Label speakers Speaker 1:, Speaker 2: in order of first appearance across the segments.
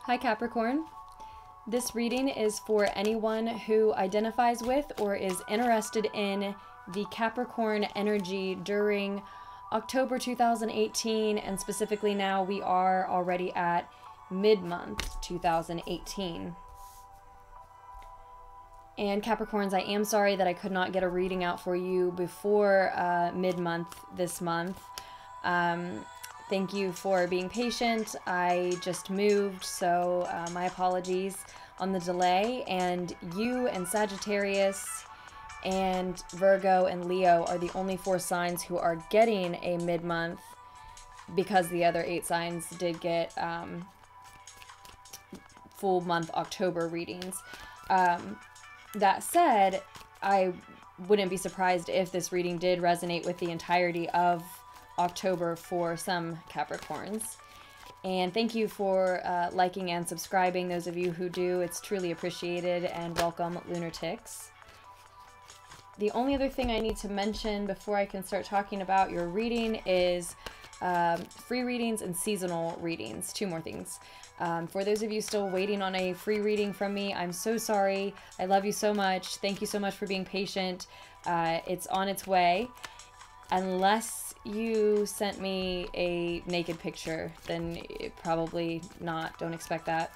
Speaker 1: Hi Capricorn. This reading is for anyone who identifies with or is interested in the Capricorn energy during October 2018, and specifically now we are already at mid-month 2018. And Capricorns, I am sorry that I could not get a reading out for you before mid-month this month. Thank you for being patient. I just moved, so my apologies on the delay. And you and Sagittarius and Virgo and Leo are the only 4 signs who are getting a mid-month, because the other 8 signs did get full month October readings. That said, I wouldn't be surprised if this reading did resonate with the entirety of October for some Capricorns. And thank you for liking and subscribing, those of you who do. It's truly appreciated, and welcome, lunatics. The only other thing I need to mention before I can start talking about your reading is free readings and seasonal readings. 2 more things. For those of you still waiting on a free reading from me, I'm so sorry. I love you so much. Thank you so much for being patient. It's on its way. Unless you sent me a naked picture, then probably not. Don't expect that.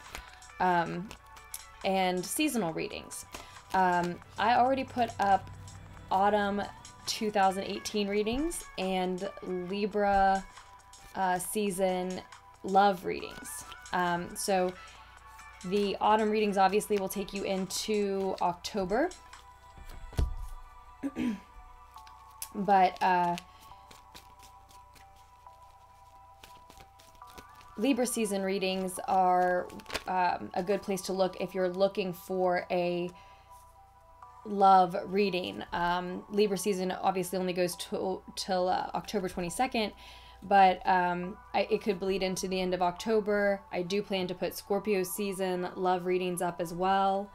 Speaker 1: And seasonal readings. I already put up autumn 2018 readings and Libra season love readings. So the autumn readings obviously will take you into October. But Libra season readings are a good place to look if you're looking for a love reading. Libra season obviously only goes till October 22nd, but it could bleed into the end of October. I do plan to put Scorpio season love readings up as well.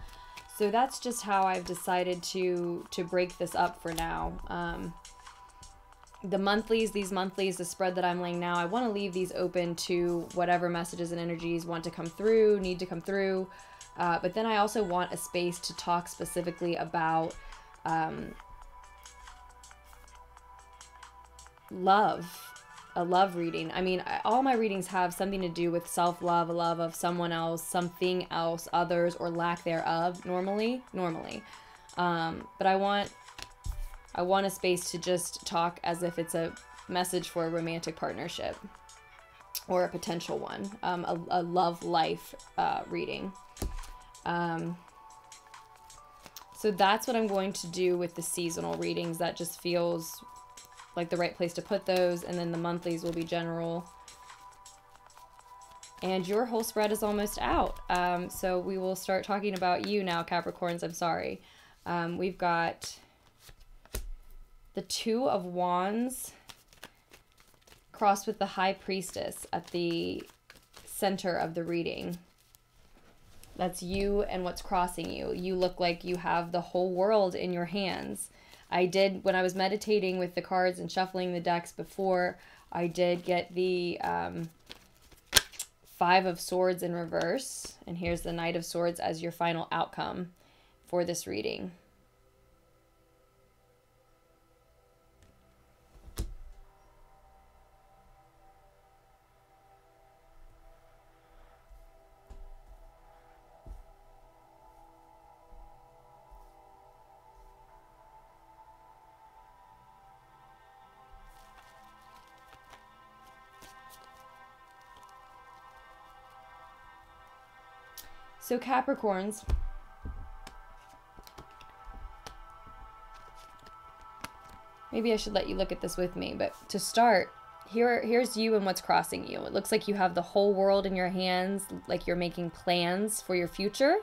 Speaker 1: So that's just how I've decided to break this up for now. The monthlies, the spread that I'm laying now, I want to leave these open to whatever messages and energies want to come through, need to come through. But then I also want a space to talk specifically about love, a love reading. I mean, all my readings have something to do with self-love, a love of someone else, something else, others, or lack thereof, normally. But I want a space to just talk as if it's a message for a romantic partnership or a potential one, a love life reading. So that's what I'm going to do with the seasonal readings. That just feels like the right place to put those. And then the monthlies will be general. And your whole spread is almost out. So we will start talking about you now, Capricorns. I'm sorry. We've got the 2 of Wands crossed with the High Priestess at the center of the reading. That's you and what's crossing you. You look like you have the whole world in your hands. I did, when I was meditating with the cards and shuffling the decks before, I did get the 5 of Swords in reverse. And here's the Knight of Swords as your final outcome for this reading. So Capricorns, maybe I should let you look at this with me, but to start, here's you and what's crossing you. It looks like you have the whole world in your hands, like you're making plans for your future,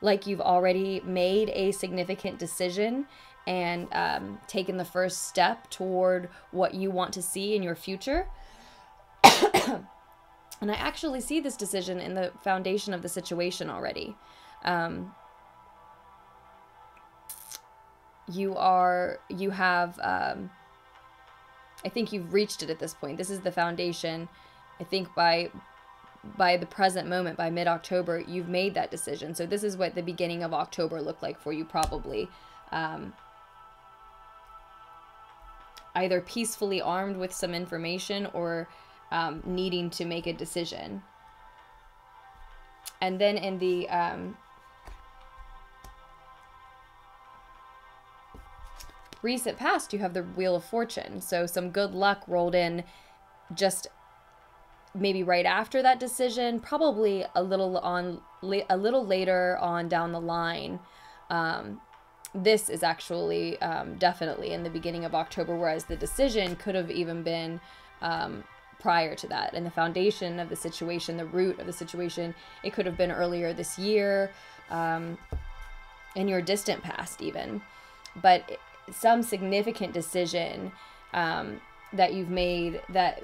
Speaker 1: like you've already made a significant decision and taken the first step toward what you want to see in your future. And I actually see this decision in the foundation of the situation already. You have, I think you've reached it at this point. This is the foundation. I think by by the present moment, by mid-October, you've made that decision. So this is what the beginning of October looked like for you, probably. Either peacefully armed with some information or needing to make a decision. And then in the recent past, you have the Wheel of Fortune. So some good luck rolled in just maybe right after that decision, probably a little later on down the line. This is actually definitely in the beginning of October, whereas the decision could have even been prior to that. And the foundation of the situation, the root of the situation, it could have been earlier this year, in your distant past even. But some significant decision that you've made that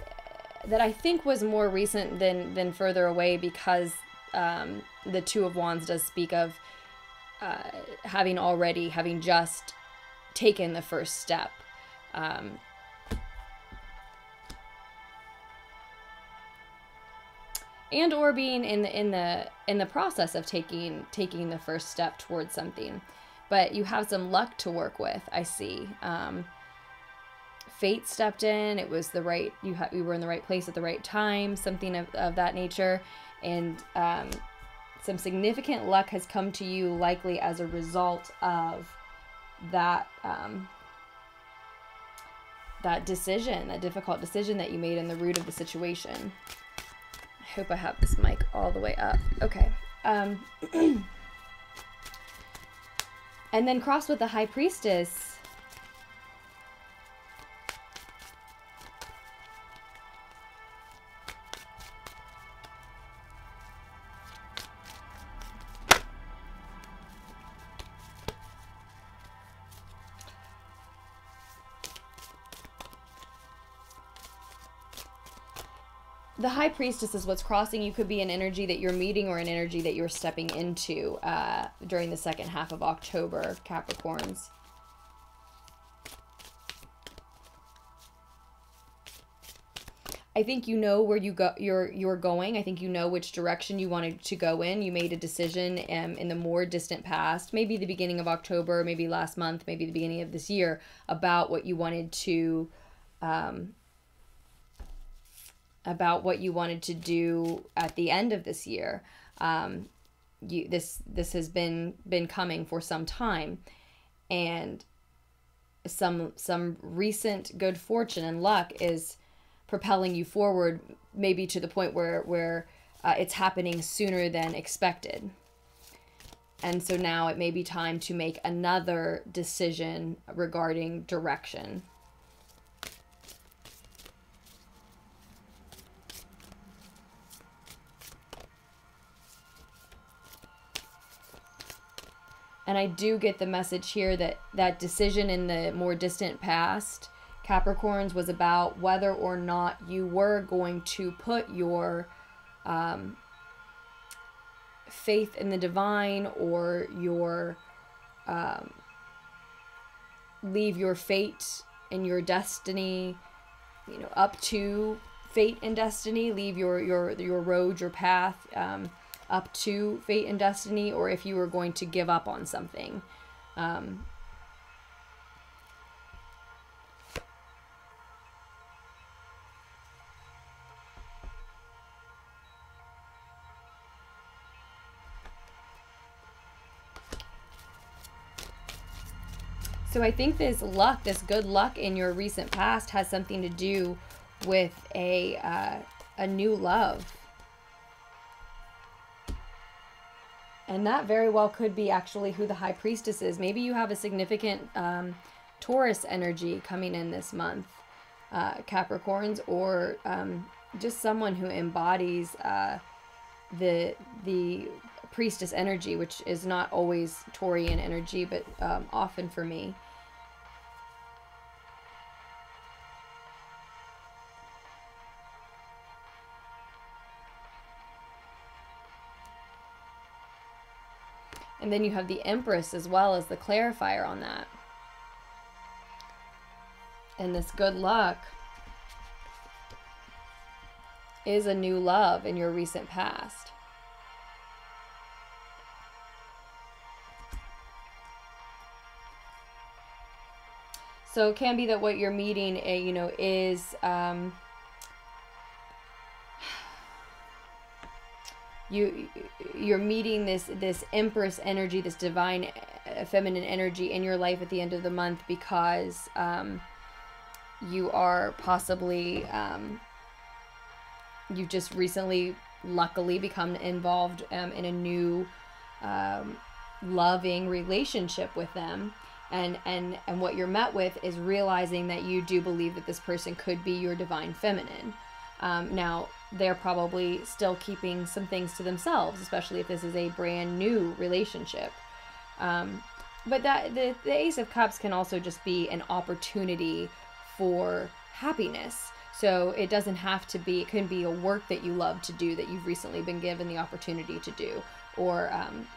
Speaker 1: I think was more recent than further away, because the Two of Wands does speak of having just taken the first step. And or being in the process of taking the first step towards something. But you have some luck to work with, I see. Fate stepped in. It was the right, you were in the right place at the right time, something of that nature. And some significant luck has come to you, likely as a result of that that decision, that difficult decision that you made in the root of the situation. I hope I have this mic all the way up. Okay. And then crossed with the High Priestess. The High Priestess is what's crossing. You could be an energy that you're meeting or an energy that you're stepping into during the second half of October, Capricorns. I think you know where you're going. I think you know which direction you wanted to go in. You made a decision in the more distant past, maybe the beginning of October, maybe last month, maybe the beginning of this year, about what you wanted to do at the end of this year. This has been coming for some time, and some recent good fortune and luck is propelling you forward, maybe to the point where it's happening sooner than expected. And so now it may be time to make another decision regarding direction. And I do get the message here that that decision in the more distant past, Capricorns, was about whether or not you were going to put your faith in the divine, or your leave your fate and your destiny, up to fate and destiny, leave your road, your path, up to fate and destiny, or if you were going to give up on something. So I think this luck, this good luck in your recent past, has something to do with a new love. And that very well could be actually who the High Priestess is. Maybe you have a significant Taurus energy coming in this month, Capricorns, or just someone who embodies the Priestess energy, which is not always Taurian energy, but often for me. And then you have the Empress as well as the clarifier on that. And this good luck is a new love in your recent past. So it can be that what you're meeting, you know, is you're meeting this Empress energy, this divine feminine energy in your life at the end of the month, because you are possibly you've just recently luckily become involved in a new loving relationship with them. And what you're met with is realizing that you do believe that this person could be your divine feminine. Now, they're probably still keeping some things to themselves, especially if this is a brand new relationship. But that the Ace of Cups can also just be an opportunity for happiness. So it doesn't have to be, it can be a work that you love to do that you've recently been given the opportunity to do, or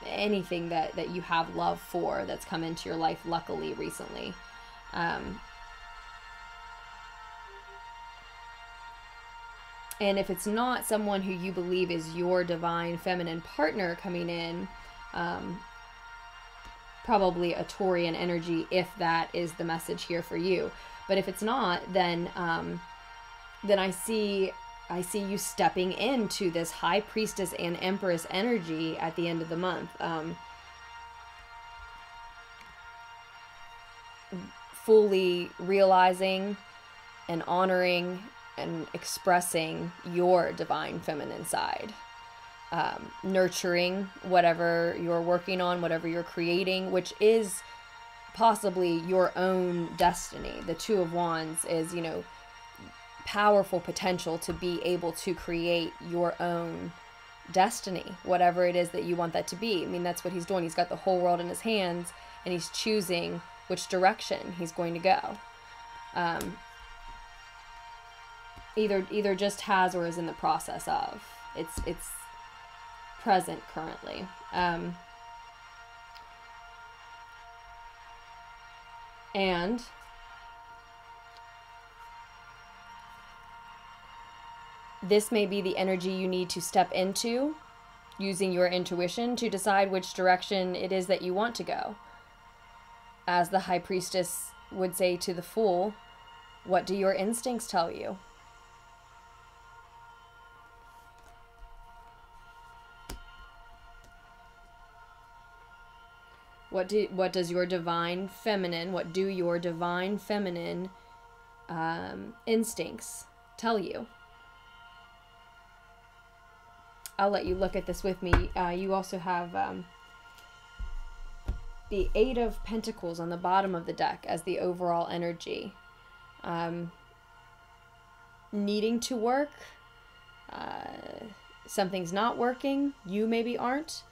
Speaker 1: anything that you have love for that's come into your life luckily recently. And if it's not someone who you believe is your divine feminine partner coming in, probably a Taurian energy, if that is the message here for you. But if it's not, then I see you stepping into this High Priestess and Empress energy at the end of the month. Fully realizing and honoring and expressing your divine feminine side. Nurturing whatever you're working on, whatever you're creating, which is possibly your own destiny. The Two of Wands is, you know, powerful potential to be able to create your own destiny, whatever it is that you want that to be. I mean, that's what he's doing. He's got the whole world in his hands, and he's choosing which direction he's going to go. Either just has or is in the process of. It's present currently. And this may be the energy you need to step into, using your intuition to decide which direction it is that you want to go. As the High Priestess would say to the Fool, what do your instincts tell you? What does your divine feminine, what do your divine feminine instincts tell you? I'll let you look at this with me. You also have the Eight of Pentacles on the bottom of the deck as the overall energy. Needing to work. Something's not working. You maybe aren't.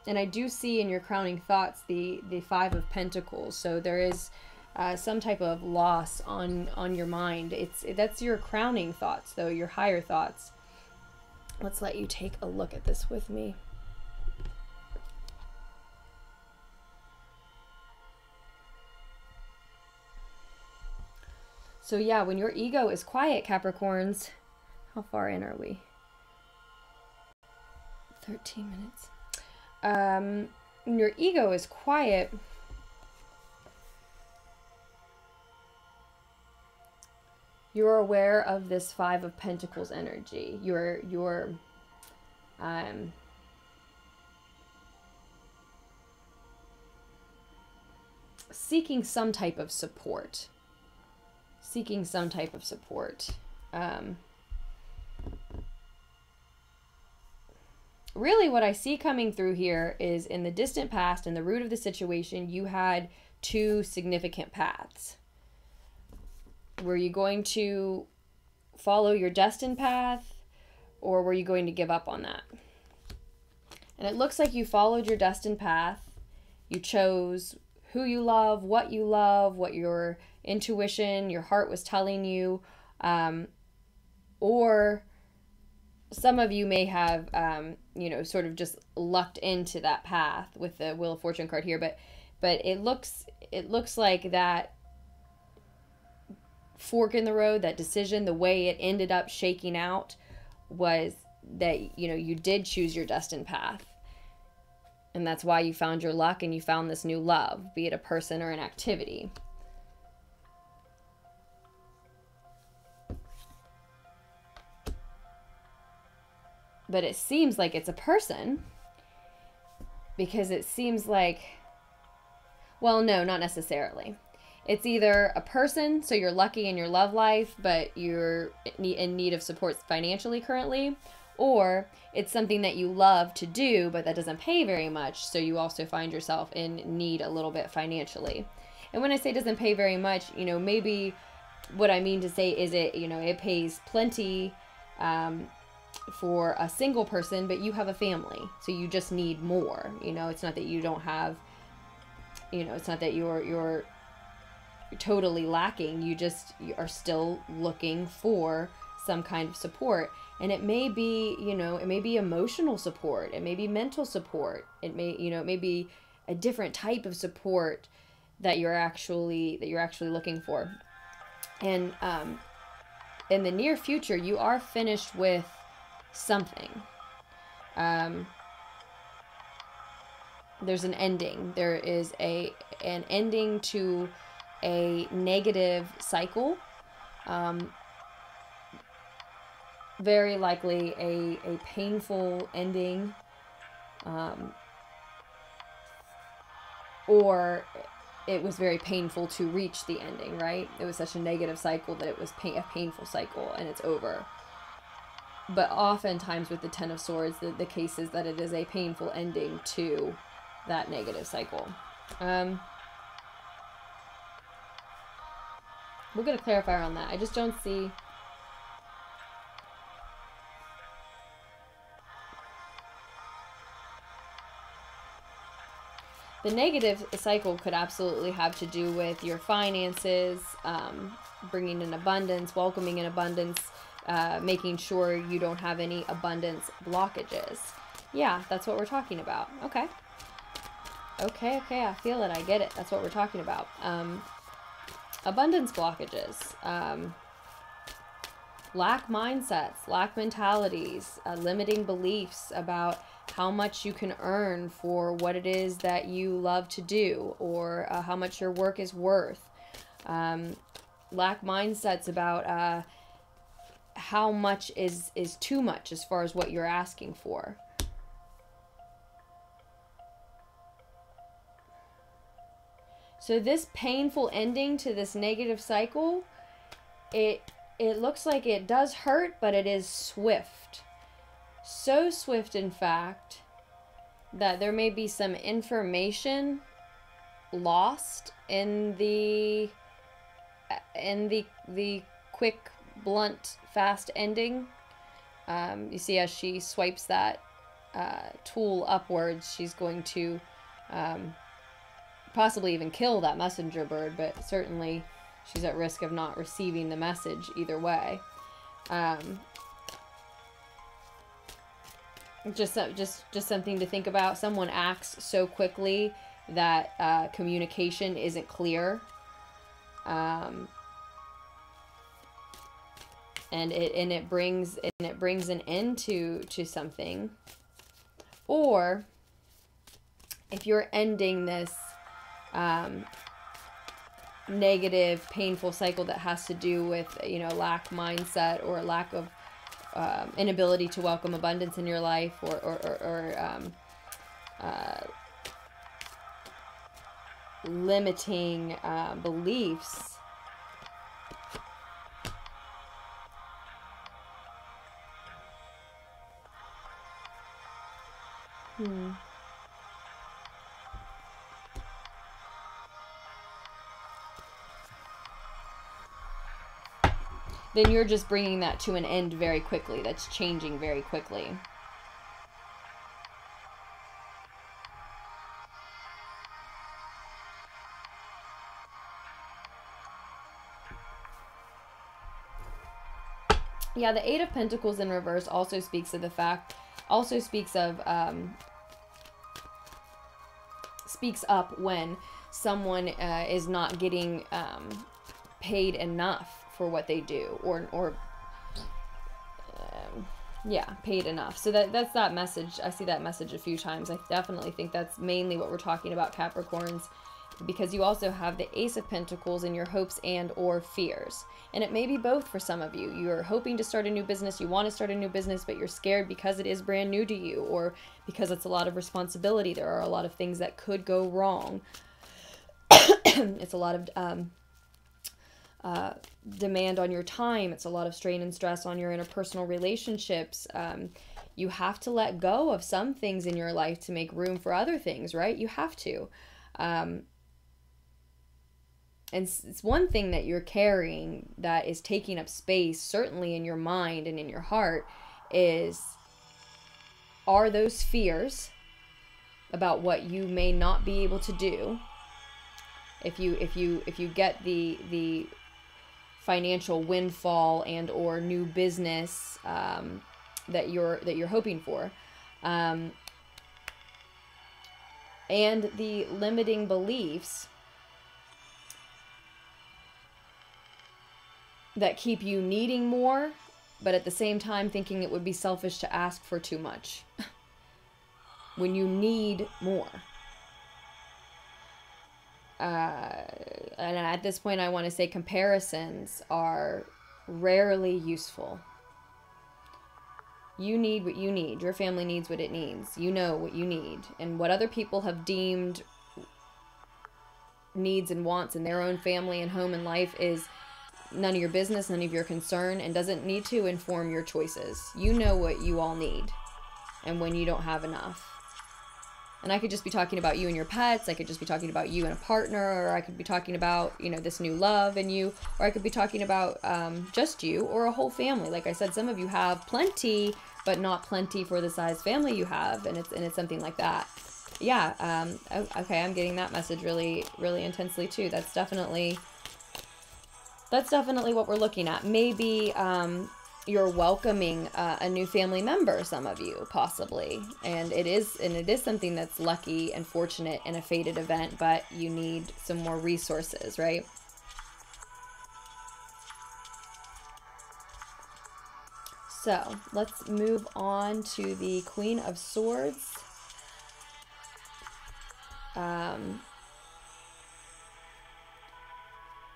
Speaker 1: And I do see in your crowning thoughts the Five of Pentacles. So there is some type of loss on your mind. That's your crowning thoughts, though, your higher thoughts. Let's let you take a look at this with me. So yeah, when your ego is quiet, Capricorns, how far in are we? 13 minutes. When your ego is quiet, you're aware of this Five of Pentacles energy. You're seeking some type of support. Really what I see coming through here is, in the distant past, in the root of the situation, you had two significant paths. Were you going to follow your destined path, or were you going to give up on that? And it looks like you followed your destined path. You chose who you love, what your intuition, your heart was telling you, or some of you may have, sort of just lucked into that path with the Wheel of Fortune card here, but it looks like that fork in the road, that decision, the way it ended up shaking out was that, you know, you did choose your destined path. And that's why you found your luck and you found this new love, be it a person or an activity. But it seems like it's a person, because it seems like, well, no, not necessarily. It's either a person, so you're lucky in your love life, but you're in need of support financially currently, or it's something that you love to do, but that doesn't pay very much, so you also find yourself in need a little bit financially. And when I say doesn't pay very much, you know, maybe what I mean to say is it, you know, it pays plenty for a single person, but you have a family, so you just need more. You know, it's not that you don't have, you know, it's not that you're totally lacking. You are still looking for some kind of support. And it may be, you know, it may be emotional support, it may be mental support, it may, you know, it may be a different type of support that you're actually looking for. And in the near future, you are finished with something. There's an ending. There is an ending to a negative cycle. Very likely a painful ending, or it was very painful to reach the ending, right? It was such a negative cycle that it was a painful cycle and it's over. But oftentimes with the Ten of Swords, the case is that it is a painful ending to that negative cycle. We're going to clarify on that. I just don't see... The negative cycle could absolutely have to do with your finances, bringing in abundance, welcoming in abundance, making sure you don't have any abundance blockages. Yeah, that's what we're talking about. Okay. Okay, I feel it. I get it. That's what we're talking about. Abundance blockages. Lack mindsets, lack mentalities, limiting beliefs about how much you can earn for what it is that you love to do, or how much your work is worth. Lack mindsets about how much is too much as far as what you're asking for. So this painful ending to this negative cycle, it looks like it does hurt, but it is swift. So swift, in fact, that there may be some information lost in the quick, blunt, fast ending. You see, as she swipes that tool upwards, she's going to possibly even kill that messenger bird, but certainly she's at risk of not receiving the message either way. Just something to think about. Someone acts so quickly that communication isn't clear, and it brings an end to something. Or if you're ending this negative, painful cycle that has to do with, you know, lack mindset, or lack of inability to welcome abundance in your life, or limiting beliefs. Then you're just bringing that to an end very quickly. That's changing very quickly. Yeah, the Eight of Pentacles in reverse also speaks of speaks up when someone is not getting paid enough for what they do, or yeah, paid enough. So that's that message. I see that message a few times. I definitely think that's mainly what we're talking about, Capricorns, because you also have the Ace of Pentacles in your hopes and or fears. And it may be both for some of you. You're hoping to start a new business, you want to start a new business, but you're scared because it is brand new to you, or because it's a lot of responsibility. There are a lot of things that could go wrong. It's a lot of demand on your time. It's a lot of strain and stress on your interpersonal relationships. You have to let go of some things in your life to make room for other things, right? You have to. And it's one thing that you're carrying that is taking up space, certainly in your mind and in your heart, are those fears about what you may not be able to do if you get the financial windfall and or new business that you're hoping for, and the limiting beliefs that keep you needing more, but at the same time thinking it would be selfish to ask for too much when you need more. And at this point, I want to say comparisons are rarely useful. You need what you need. Your family needs what it needs. You know what you need. And what other people have deemed needs and wants in their own family and home and life is none of your business, none of your concern, and doesn't need to inform your choices. You know what you all need and when you don't have enough. And I could just be talking about you and your pets. I could just be talking about you and a partner, or I could be talking about, this new love in you, or I could be talking about just you or a whole family. Like I said, some of you have plenty, but not plenty for the size family you have, and it's something like that. Yeah. Okay, I'm getting that message really, really intensely too. That's definitely what we're looking at. Maybe you're welcoming a new family member, some of you, possibly. And it is something that's lucky and fortunate and a fated event, but you need some more resources, right? So let's move on to the Queen of Swords.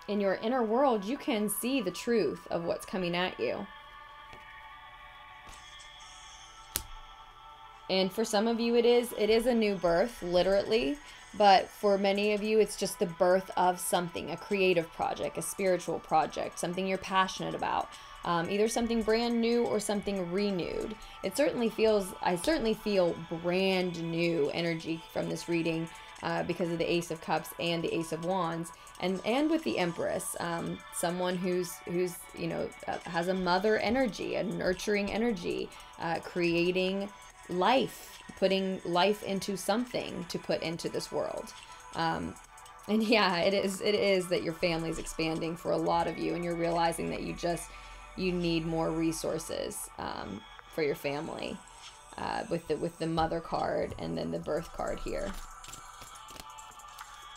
Speaker 1: In your inner world, you can see the truth of what's coming at you. And for some of you, it is a new birth, literally. But for many of you, it's just the birth of something, a creative project, a spiritual project, something you're passionate about. Either something brand new or something renewed. I certainly feel brand new energy from this reading because of the Ace of Cups and the Ace of Wands. And with the Empress, someone who's has a mother energy, a nurturing energy, creating life, putting life into something to put into this world. And yeah, it is that your family's expanding for a lot of you, and you're realizing that you need more resources for your family with the mother card and then the birth card here.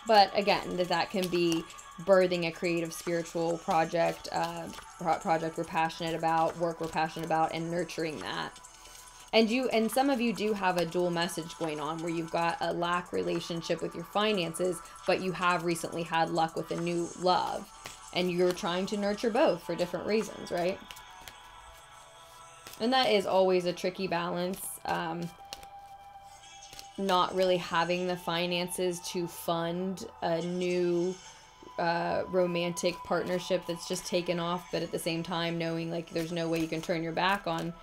Speaker 1: But again, that can be birthing a creative spiritual project, project we're passionate about, work we're passionate about, and nurturing that. And some of you do have a dual message going on where you've got a lack relationship with your finances, but you have recently had luck with a new love. And you're trying to nurture both for different reasons, right? And that is always a tricky balance. Not really having the finances to fund a new romantic partnership that's just taken off, but at the same time knowing like there's no way you can turn your back on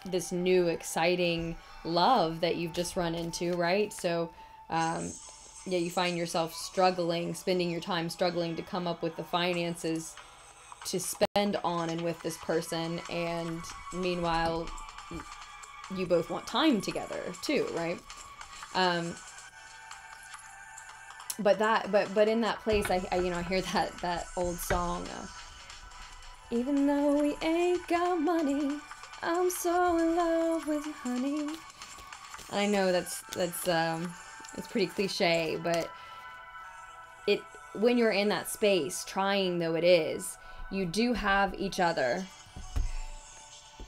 Speaker 1: this new exciting love that you've just run into, right? So yeah, you find yourself spending your time struggling to come up with the finances to spend on and with this person, and meanwhile you both want time together too, right? But in that place, I hear that old song, even though we ain't got money, I'm so in love with you, honey. And I know that's pretty cliche, but when you're in that space, trying though it is, you do have each other.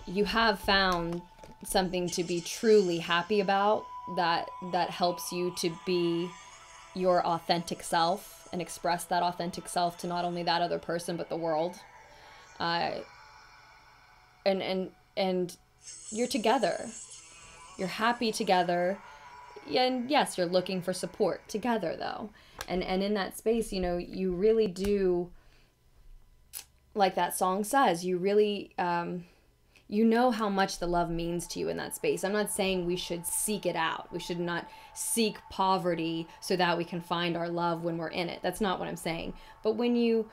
Speaker 1: You have found something to be truly happy about, that helps you to be your authentic self and express that authentic self to not only that other person but the world. And you're together. You're happy together. And yes, you're looking for support together though. And in that space, you know, you really do, like that song says, you really you know how much the love means to you in that space. I'm not saying we should seek it out. We should not seek poverty so that we can find our love when we're in it. That's not what I'm saying. But when you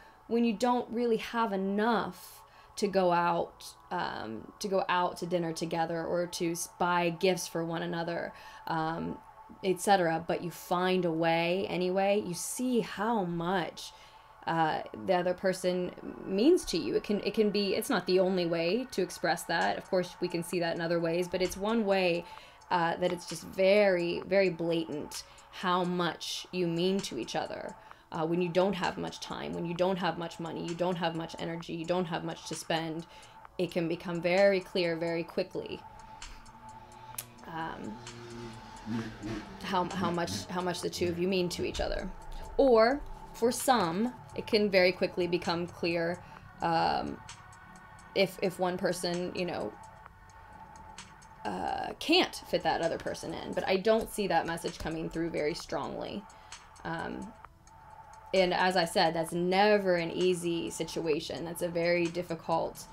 Speaker 1: don't really have enough to go out to dinner together, or to buy gifts for one another, etc., but you find a way anyway, you see how much the other person means to you. It can be, it's not the only way to express that. Of course, we can see that in other ways, but it's one way that it's just very, very blatant how much you mean to each other. When you don't have much time, when you don't have much money, you don't have much energy, you don't have much to spend, it can become very clear very quickly how much the two of you mean to each other. Or for some, it can very quickly become clear if one person, you know, can't fit that other person in. But I don't see that message coming through very strongly. And as I said, that's never an easy situation. That's a very difficult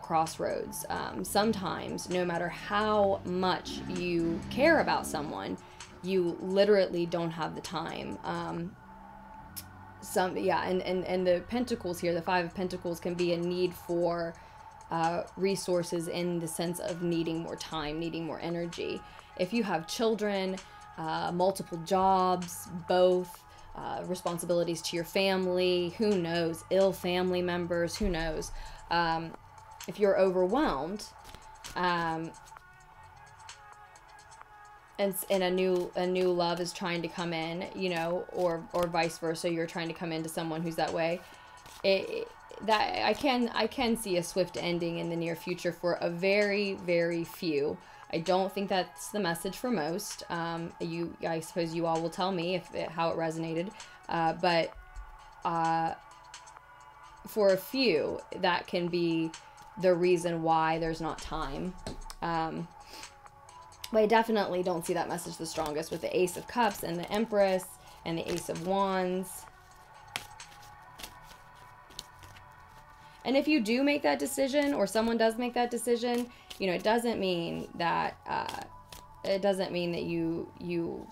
Speaker 1: crossroads. Sometimes, no matter how much you care about someone, you literally don't have the time. And the pentacles here, the Five of Pentacles, can be a need for resources in the sense of needing more time, needing more energy. If you have children, multiple jobs, both, responsibilities to your family, who knows, ill family members, who knows, if you're overwhelmed, and a new love is trying to come in, you know, or vice versa, you're trying to come into someone who's that way, that I can see a swift ending in the near future for a very, very few. I don't think that's the message for most. I suppose you all will tell me how it resonated, but for a few, that can be the reason why there's not time. But I definitely don't see that message the strongest with the Ace of Cups and the Empress and the Ace of Wands. And if you do make that decision, or someone does make that decision, you know, it doesn't mean that you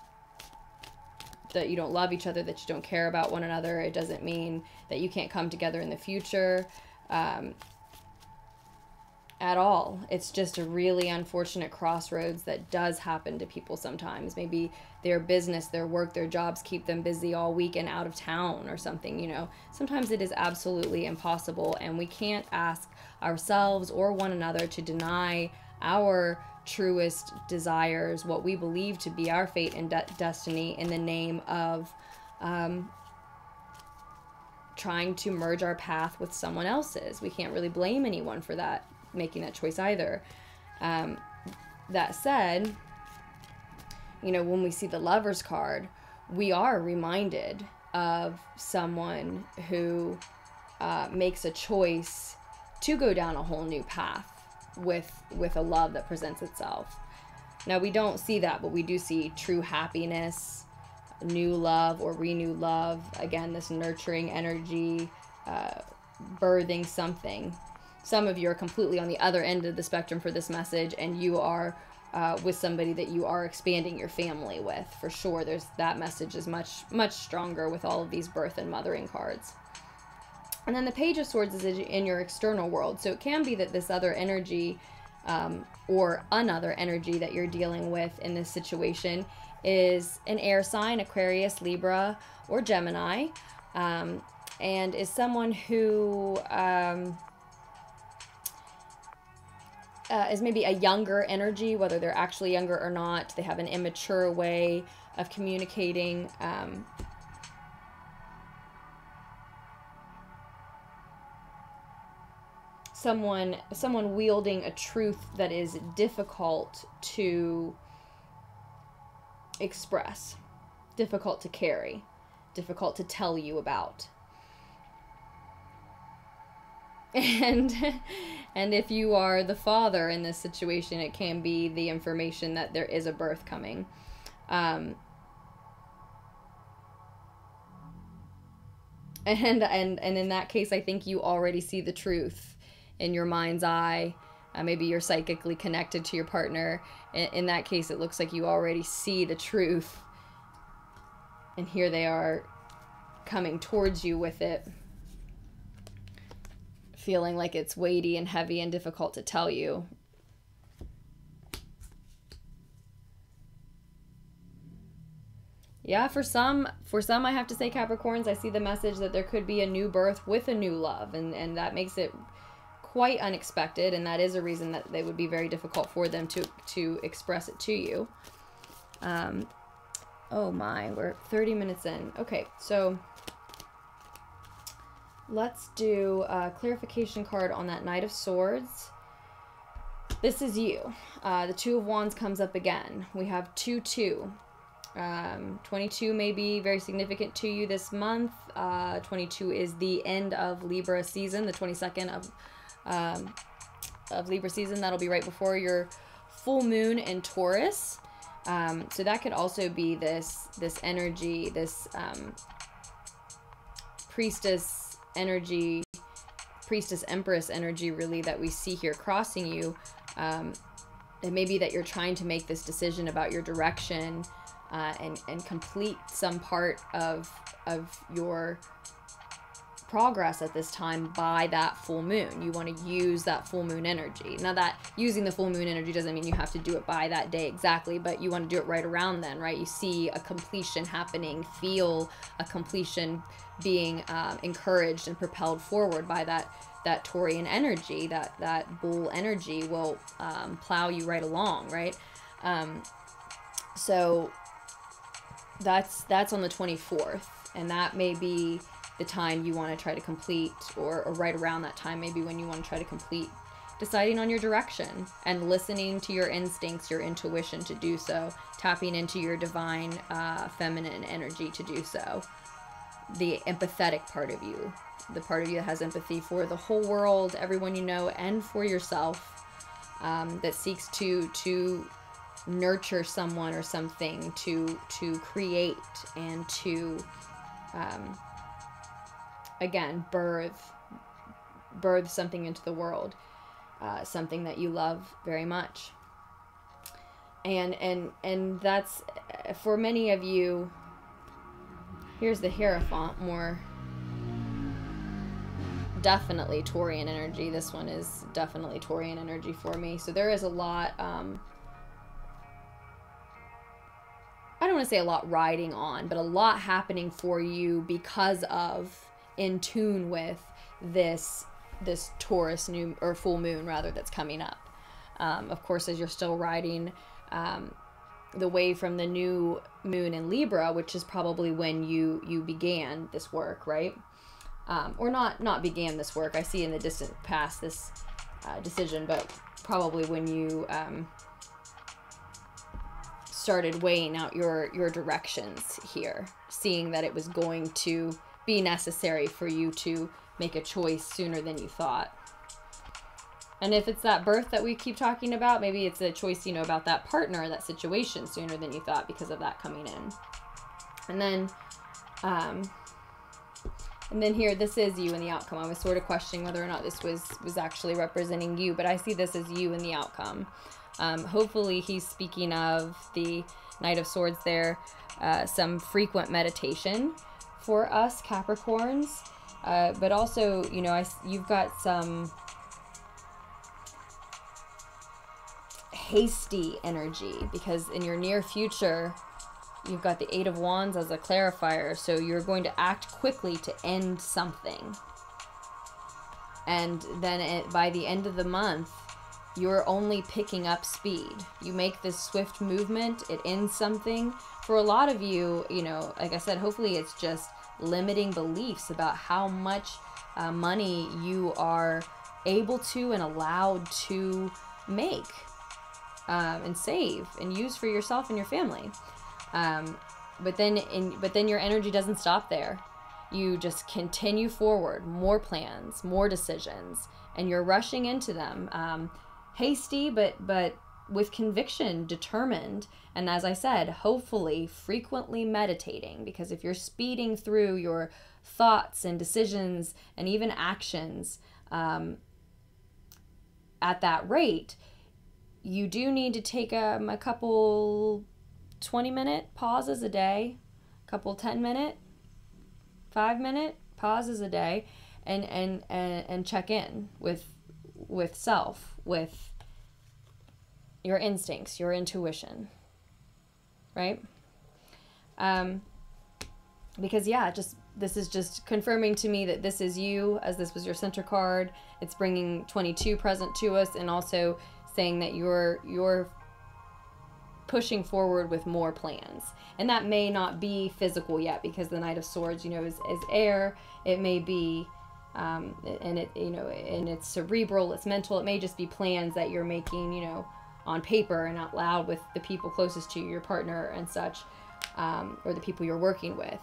Speaker 1: don't love each other, that you don't care about one another. It doesn't mean that you can't come together in the future at all. It's just a really unfortunate crossroads that does happen to people sometimes. Maybe their business, their work, their jobs keep them busy all week and out of town or something, you know. Sometimes it is absolutely impossible, and we can't ask ourselves or one another to deny our truest desires, what we believe to be our fate and destiny, in the name of trying to merge our path with someone else's. We can't really blame anyone for that, making that choice either. That said, you know, when we see the Lover's card, we are reminded of someone who makes a choice to go down a whole new path with a love that presents itself. Now, we don't see that, but we do see true happiness, new love or renewed love. Again, this nurturing energy, birthing something. Some of you are completely on the other end of the spectrum for this message, and you are with somebody that you are expanding your family with. For sure, that message is much, much stronger with all of these birth and mothering cards. And then the Page of Swords is in your external world. So it can be that this other energy or another energy that you're dealing with in this situation is an air sign, Aquarius, Libra, or Gemini, and is someone who is maybe a younger energy, whether they're actually younger or not. They have an immature way of communicating someone wielding a truth that is difficult to express, difficult to carry, difficult to tell you about. And if you are the father in this situation, it can be the information that there is a birth coming. And in that case, I think you already see the truth in your mind's eye. Maybe you're psychically connected to your partner. In that case, it looks like you already see the truth. And here they are coming towards you with it, feeling like it's weighty and heavy and difficult to tell you. Yeah, for some I have to say, Capricorns, I see the message that there could be a new birth with a new love, and that makes it quite unexpected, and that is a reason that they would be very difficult for them to express it to you. Oh my, we're 30 minutes in. Okay, so let's do a clarification card on that Knight of Swords. This is you. The Two of Wands comes up again. We have 2-2. 22 may be very significant to you this month. 22 is the end of Libra season, the 22nd of Libra season. That'll be right before your full moon in Taurus. So that could also be this energy, this priestess energy, priestess empress energy, really, that we see here crossing you. It may be that you're trying to make this decision about your direction, and complete some part of your progress at this time by that full moon. You want to use that full moon energy. Now, that using the full moon energy doesn't mean you have to do it by that day exactly, but you want to do it right around then, right? You see a completion happening, feel a completion being encouraged and propelled forward by that Taurian energy. That bull energy will plow you right along, right? So that's on the 24th, and that may be the time you want to try to complete, or right around that time maybe when you want to try to complete deciding on your direction and listening to your instincts, your intuition to do so, tapping into your divine feminine energy to do so. The empathetic part of you, the part of you that has empathy for the whole world, everyone you know, and for yourself, that seeks to nurture someone or something, to create and to again birth something into the world, something that you love very much. And that's, for many of you, here's the Hierophant, more definitely Taurian energy. This one is definitely Taurian energy for me. So there is a lot, I don't want to say a lot riding on, but a lot happening for you because of, in tune with this Taurus new, or full moon rather, that's coming up. Of course, as you're still riding the way from the new moon in Libra, which is probably when you began this work, right? Or not began this work. I see in the distant past this decision, but probably when you started weighing out your directions here, seeing that it was going to be necessary for you to make a choice sooner than you thought. And if it's that birth that we keep talking about, maybe it's a choice, about that partner, that situation sooner than you thought because of that coming in. And then here, this is you in the outcome. I was sort of questioning whether or not this was actually representing you, but I see this as you in the outcome. Hopefully he's speaking of the Knight of Swords there, some frequent meditation for us Capricorns, but also, you've got some hasty energy, because in your near future, you've got the Eight of Wands as a clarifier, so you're going to act quickly to end something. And then by the end of the month, you're only picking up speed. You make this swift movement, it ends something. For a lot of you, you know, like I said, hopefully it's just limiting beliefs about how much money you are able to and allowed to make and save and use for yourself and your family. But then your energy doesn't stop there. You just continue forward, more plans, more decisions, and you're rushing into them. Hasty, but with conviction, determined, and as I said, hopefully frequently meditating, because if you're speeding through your thoughts and decisions and even actions at that rate, you do need to take a couple 20-minute pauses a day, a couple 10-minute, 5-minute pauses a day, and check in with self, with your instincts, your intuition, right? Because yeah, this is just confirming to me that this is you, as this was your center card. It's bringing 22 present to us, and also saying that you're pushing forward with more plans. And that may not be physical yet, because the Knight of Swords, you know, is air. It may be and it, you know, and it's cerebral, it's mental. It may just be plans that you're making, you know, on paper and out loud with the people closest to you, your partner and such, or the people you're working with.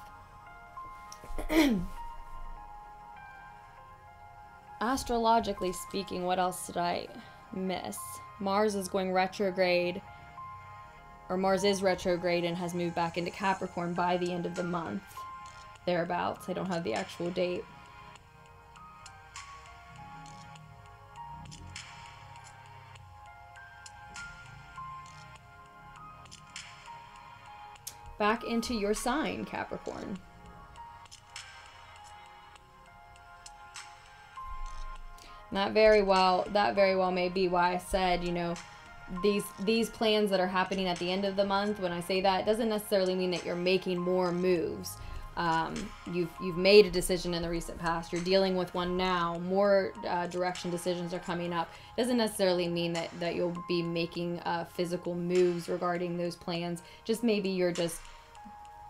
Speaker 1: Astrologically speaking, what else did I miss? Mars is going retrograde, or Mars is retrograde and has moved back into Capricorn by the end of the month, thereabouts. I don't have the actual date. Back into your sign, Capricorn. And that very well may be why I said, you know, these plans that are happening at the end of the month. When I say that, it doesn't necessarily mean that you're making more moves. You've made a decision in the recent past. You're dealing with one now. More direction decisions are coming up. It doesn't necessarily mean that you'll be making physical moves regarding those plans. Just maybe you're just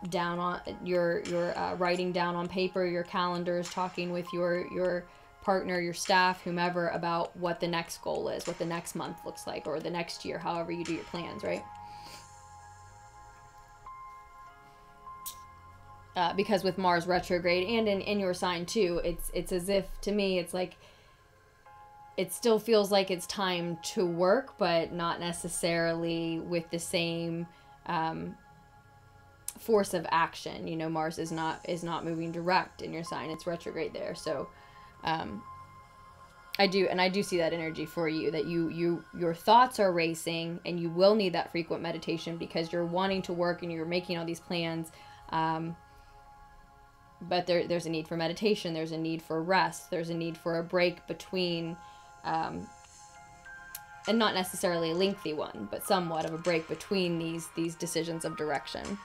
Speaker 1: down on you're writing down on paper, your calendars, talking with your partner, your staff, whomever, about what the next goal is, what the next month looks like, or the next year, however you do your plans, right? Because with Mars retrograde and in your sign too, it's as if, to me, it's like it still feels like it's time to work, but not necessarily with the same force of action. You know, Mars is not moving direct in your sign; it's retrograde there. So, I do see that energy for you, that your thoughts are racing, and you will need that frequent meditation because you're wanting to work and you're making all these plans. But there's a need for meditation. There's a need for rest. There's a need for a break between, and not necessarily a lengthy one, but somewhat of a break between these decisions of direction.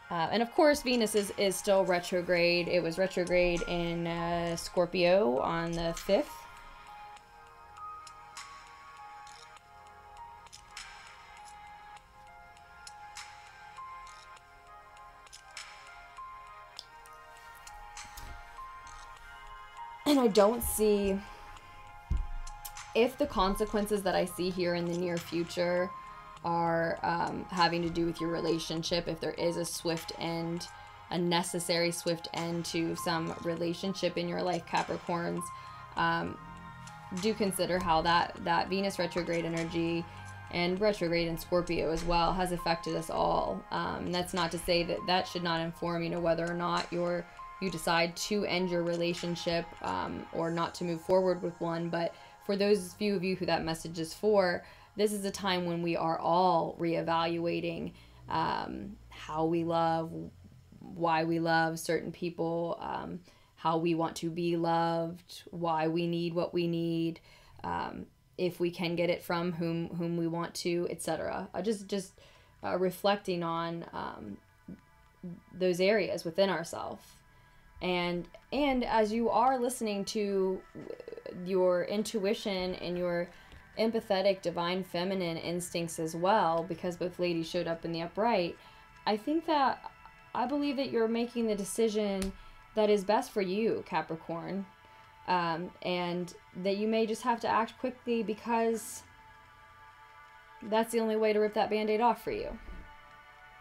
Speaker 1: And of course, Venus is still retrograde. It was retrograde in Scorpio on the 5th. And I don't see, if the consequences that I see here in the near future are having to do with your relationship, if there is a swift end, a necessary swift end to some relationship in your life, Capricorns, do consider how that Venus retrograde energy and retrograde in Scorpio as well has affected us all. And that's not to say that should not inform, you know, whether or not you decide to end your relationship or not to move forward with one. But for those few of you who that message is for, this is a time when we are all reevaluating how we love, why we love certain people, how we want to be loved, why we need what we need, if we can get it from whom we want to, etc. Just reflecting on those areas within ourselves. And as you are listening to your intuition and your empathetic divine feminine instincts as well, because both ladies showed up in the upright, I believe that you're making the decision that is best for you, Capricorn. And that you may just have to act quickly because that's the only way to rip that band-aid off for you.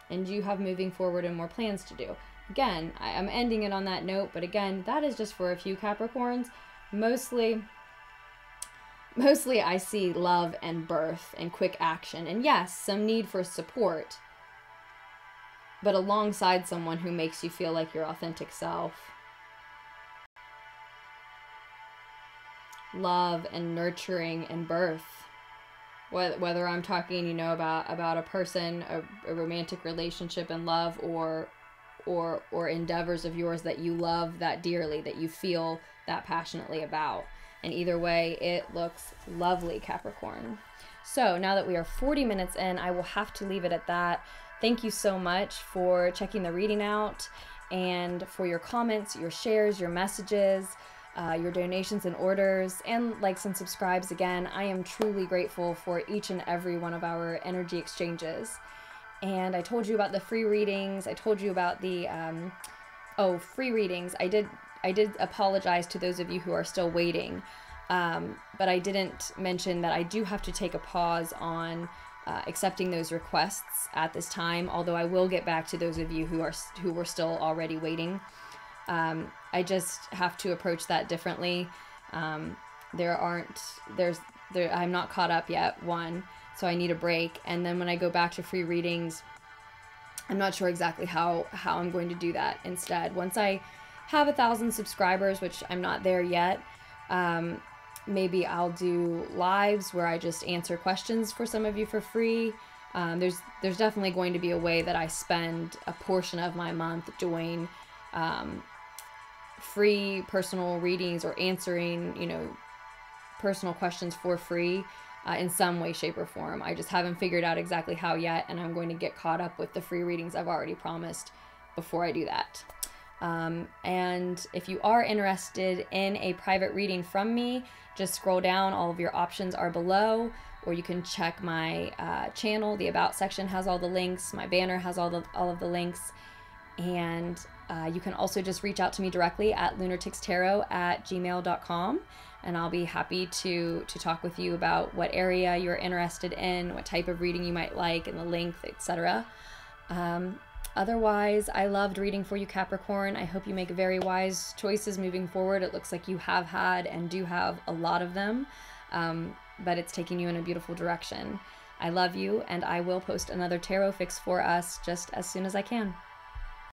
Speaker 1: And you have moving forward and more plans to do. Again, I'm ending it on that note, but again, that is just for a few Capricorns. Mostly I see love and birth and quick action. And yes, some need for support, but alongside someone who makes you feel like your authentic self. Love and nurturing and birth. Whether I'm talking, you know, about a person, a romantic relationship and love, or endeavors of yours that you love that dearly, that you feel that passionately about. And either way, it looks lovely, Capricorn. So now that we are 40 minutes in, I will have to leave it at that. Thank you so much for checking the reading out, and for your comments, your shares, your messages, your donations and orders, and likes and subscribes. Again, I am truly grateful for each and every one of our energy exchanges. And I told you about the free readings. I told you about the free readings. I did apologize to those of you who are still waiting, but I didn't mention that I do have to take a pause on accepting those requests at this time, although I will get back to those of you who were still already waiting. I just have to approach that differently. I'm not caught up yet, one, so I need a break. And then when I go back to free readings, I'm not sure exactly how I'm going to do that instead. Once I have 1,000 subscribers, which I'm not there yet, maybe I'll do lives where I just answer questions for some of you for free. There's definitely going to be a way that I spend a portion of my month doing free personal readings or answering, you know, personal questions for free in some way, shape, or form. I just haven't figured out exactly how yet, and I'm going to get caught up with the free readings I've already promised before I do that. And if you are interested in a private reading from me, just scroll down. All of your options are below, or you can check my channel. The About section has all the links. My banner has all of the links. And you can also just reach out to me directly at lunartixtarot@gmail.com, and I'll be happy to talk with you about what area you're interested in, what type of reading you might like, and the length, etc. Otherwise, I loved reading for you, Capricorn. I hope you make very wise choices moving forward. It looks like you have had and do have a lot of them, but it's taking you in a beautiful direction. I love you, and I will post another tarot fix for us just as soon as I can.